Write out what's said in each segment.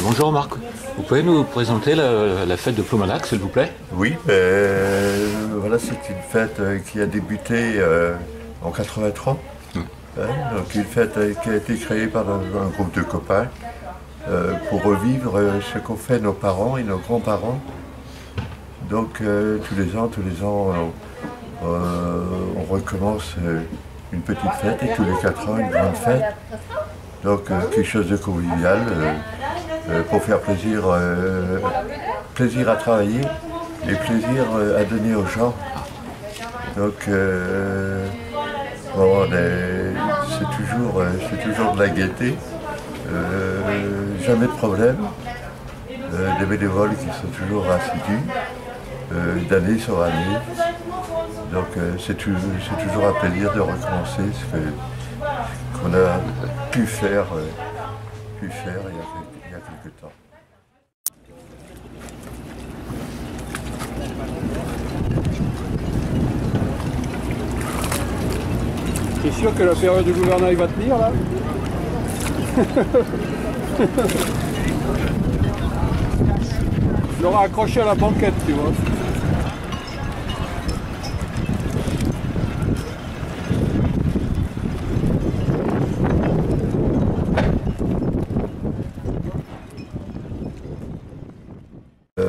Bonjour Marc, vous pouvez nous présenter la fête de Ploumanac s'il vous plaît? Oui, voilà, c'est une fête qui a débuté en 83. Donc une fête qui a été créée par un groupe de copains pour revivre ce qu'ont fait nos parents et nos grands-parents. Donc tous les ans, on recommence une petite fête et tous les 4 ans une grande fête. Donc quelque chose de convivial pour faire plaisir à travailler et plaisir à donner aux gens. Donc bon, c'est toujours de la gaieté, jamais de problème, des bénévoles qui sont toujours assidus, d'année sur année. Donc c'est toujours un plaisir de recommencer ce qu'on a pu faire il y a quelque temps. T'es sûr que la période du gouvernail va tenir là? Je l'aurai accroché à la banquette, tu vois.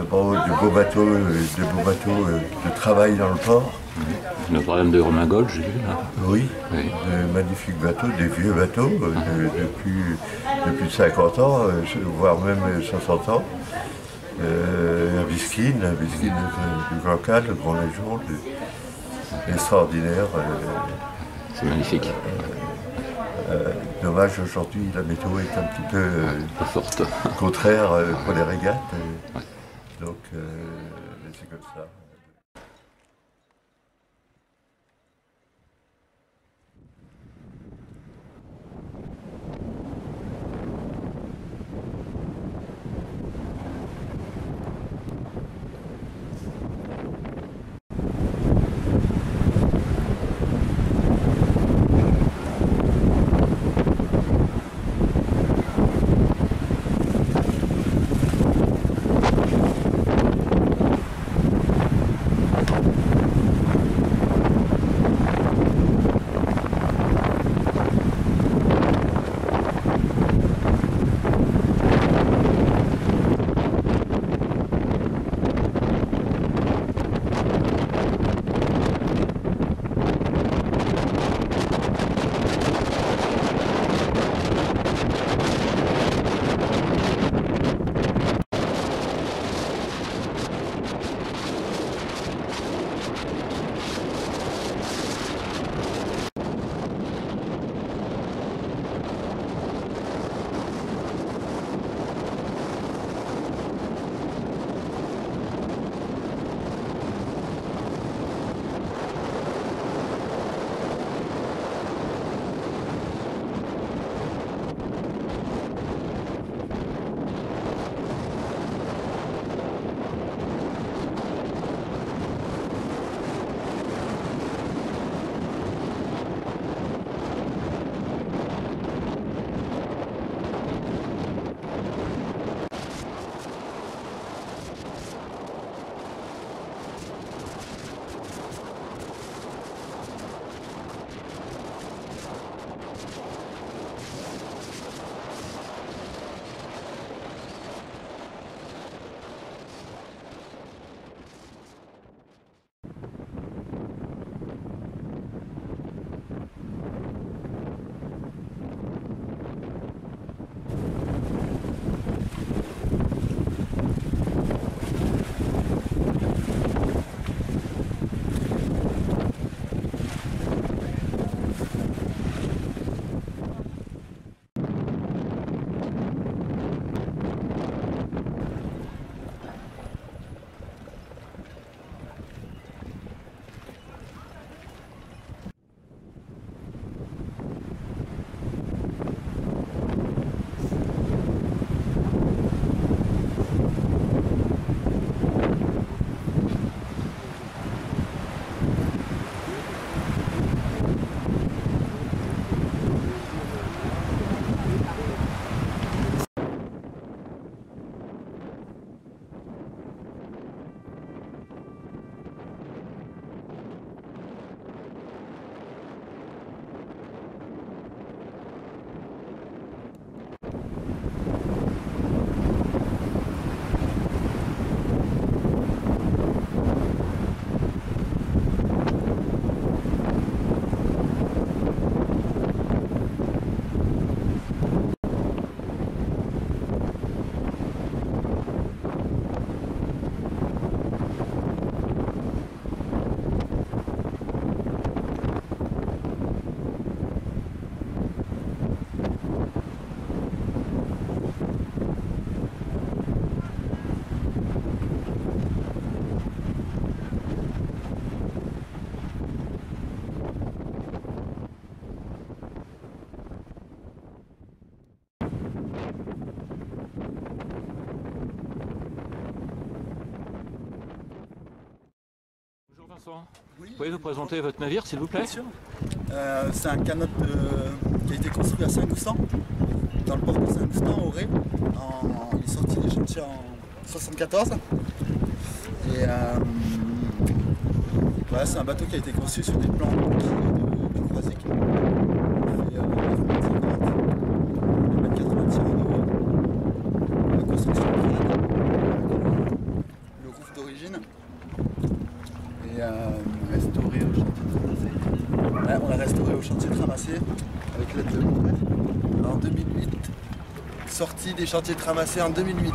Bon, de beaux bateaux de travail dans le port. Le problème de Romain Gold, j'ai vu là. Oui, Oui. de magnifiques bateaux, des vieux bateaux, depuis 50 ans, voire même 60 ans. Un Biskin du Grand Cannes, le Grand Légion, extraordinaire. C'est magnifique. Dommage, aujourd'hui, la météo est un petit peu Pas forte. contraire pour les régates. Donc, c'est comme ça. Vincent, vous pouvez nous présenter votre navire s'il vous plaît? Bien sûr. C'est un canot qui a été construit à Saint-Goustan, dans le port de Saint-Goustan, au Ré. Il est sorti des chantiers en 1974. Et voilà, c'est un bateau qui a été construit sur des plans de croisic. Il fait 1,80 m en haut. La construction le roof d'origine. Et restauré au chantier de Tramassé. Ouais, on l'a restauré au chantier de Tramassé avec l'aide de mon frère en 2008. Sorti des chantiers de Tramassé en 2008.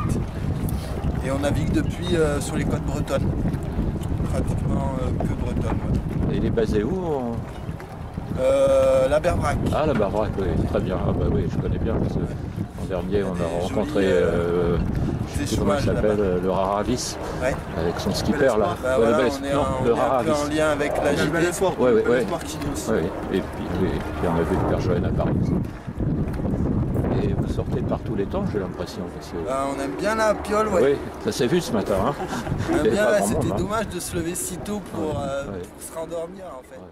Et on navigue depuis sur les côtes bretonnes. Pratiquement que bretonnes. Et il est basé où La Berbrac. Ah, la Berbrac, oui, très bien. Ah, bah oui, je connais bien parce que l'an dernier on a rencontré. Comment il s'appelle, le Raravis, ouais. Avec son skipper là. Bah voilà, on est un peu en lien avec la JB. Ouais. Et puis on a vu le Père Joël à Paris. Et vous sortez par tous les temps, j'ai l'impression. On aime bien la piole, ouais. Oui, ça s'est vu ce matin. Hein. On aime bien, c'était dommage de se lever si tôt pour se rendormir en fait. Ouais.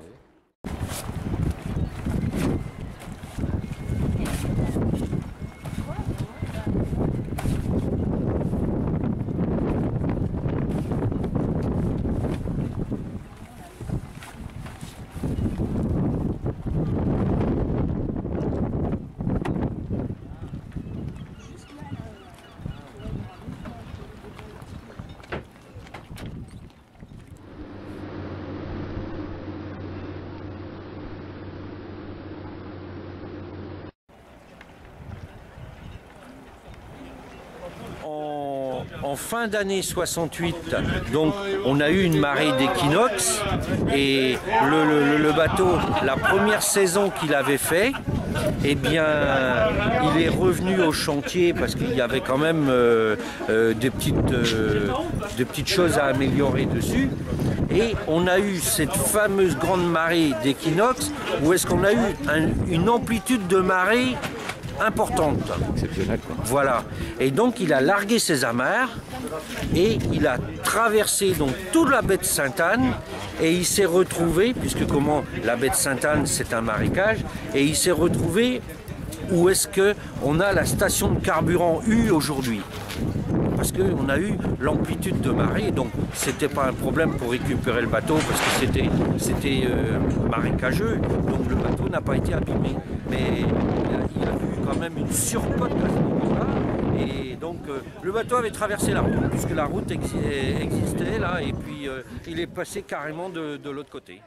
En fin d'année 68, donc on a eu une marée d'équinoxe et le bateau, la première saison qu'il avait fait, eh bien, il est revenu au chantier parce qu'il y avait quand même des petites choses à améliorer dessus. Et on a eu cette fameuse grande marée d'équinoxe où est-ce qu'on a eu une amplitude de marée importante. Exceptionnel, quoi. Voilà. Et donc il a largué ses amarres et il a traversé donc toute la baie de Sainte-Anne et il s'est retrouvé, puisque comment la baie de Sainte-Anne c'est un marécage, et il s'est retrouvé où est-ce qu'on a la station de carburant U aujourd'hui. Parce qu'on a eu l'amplitude de marée, donc c'était pas un problème pour récupérer le bateau parce que c'était marécageux, donc le bateau n'a pas été abîmé. Mais il a eu quand même une surcote à ce moment-là, et donc le bateau avait traversé la route, puisque la route existait là, et puis il est passé carrément de l'autre côté.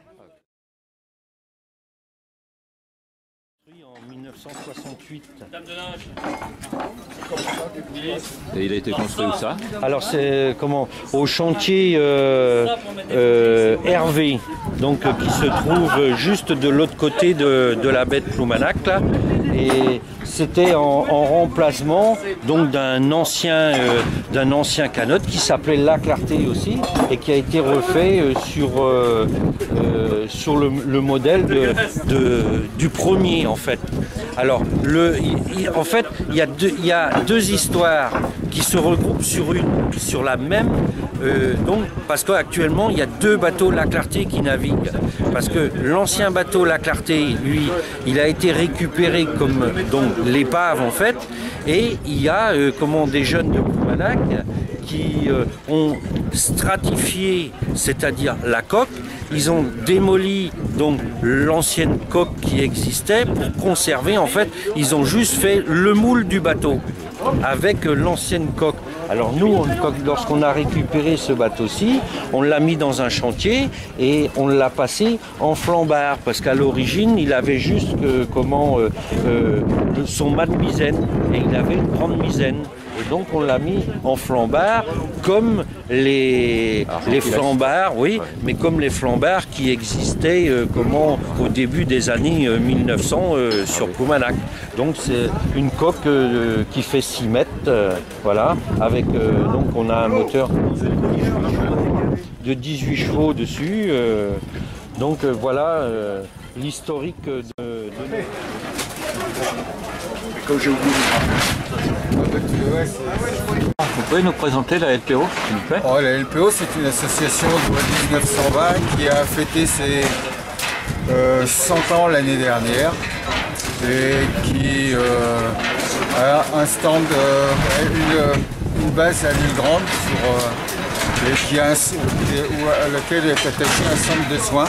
En 1968. Et il a été construit où ça? Alors c'est au chantier Hervé, donc qui se trouve juste de l'autre côté de la baie de Ploumanac là, et c'était en remplacement donc d'un ancien canot qui s'appelait La Clarté aussi et qui a été refait sur le modèle du premier en fait. Alors en fait il y a deux histoires qui se regroupent sur la même donc parce qu'actuellement il y a deux bateaux La Clarté qui naviguent, parce que l'ancien bateau La Clarté, lui, il a été récupéré comme donc l'épave en fait, et il y a des jeunes de Ploumanac qui ont stratifié, c'est-à-dire la coque. Ils ont démoli donc l'ancienne coque qui existait pour conserver, en fait, ils ont juste fait le moule du bateau avec l'ancienne coque. Alors nous, lorsqu'on a récupéré ce bateau-ci, on l'a mis dans un chantier et on l'a passé en flambard, parce qu'à l'origine, il avait juste son mât de misaine, et il avait une grande misaine. Et donc on l'a mis en flambard comme les flambards, oui, mais comme les flambards qui existaient au début des années 1900 sur Ploumanac. Donc c'est une coque qui fait 6 mètres, voilà, avec donc on a un moteur de 18 chevaux dessus. Donc voilà l'historique de... Quand j'ai oublié. Vous pouvez nous présenter la LPO, s'il vous plaît? Oh, la LPO, c'est une association de 1920 qui a fêté ses 100 ans l'année dernière et qui a un stand, une base à l'île Grande et qui a à laquelle est attaché un centre de soins.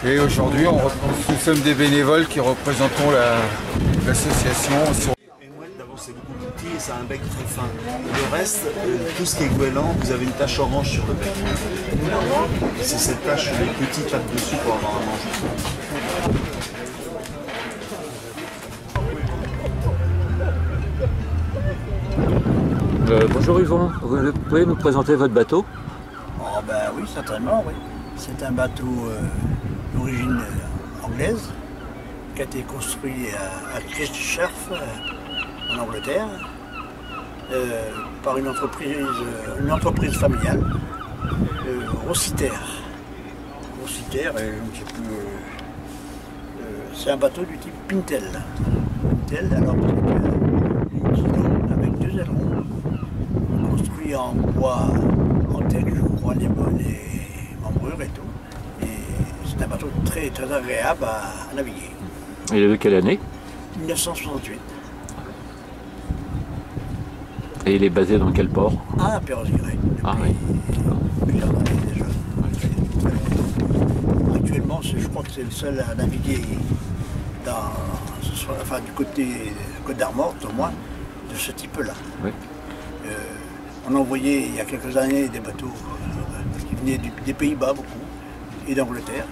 Et aujourd'hui, nous sommes des bénévoles qui représentons l'association. D'abord, c'est beaucoup plus petit et ça a un bec très fin. Le reste, tout ce qui est goéland, vous avez une tache orange sur le bec. C'est cette tache, les petits tapent dessus pour avoir un mange. Bonjour Yvon, vous pouvez nous présenter votre bateau? Oh ben oui, certainement, oui. C'est un bateau d'origine anglaise qui a été construit à Christchurch, en Angleterre, par une entreprise familiale, Rossiter. Rossiter, c'est un bateau du type Pintel. Pintel, alors une guidon avec 2 ailerons, construit en bois, en telle, je crois, les membrures et tout. Et c'est un bateau très, très agréable à naviguer. Il est de quelle année? 1968. Et il est basé dans quel port? Ah, Perros-Guirec. Ah oui. Plusieurs années déjà. Actuellement, je crois que c'est le seul à naviguer du côté Côte d'Armor, au moins, de ce type-là. Oui. On envoyait il y a quelques années des bateaux qui venaient des Pays-Bas beaucoup et d'Angleterre.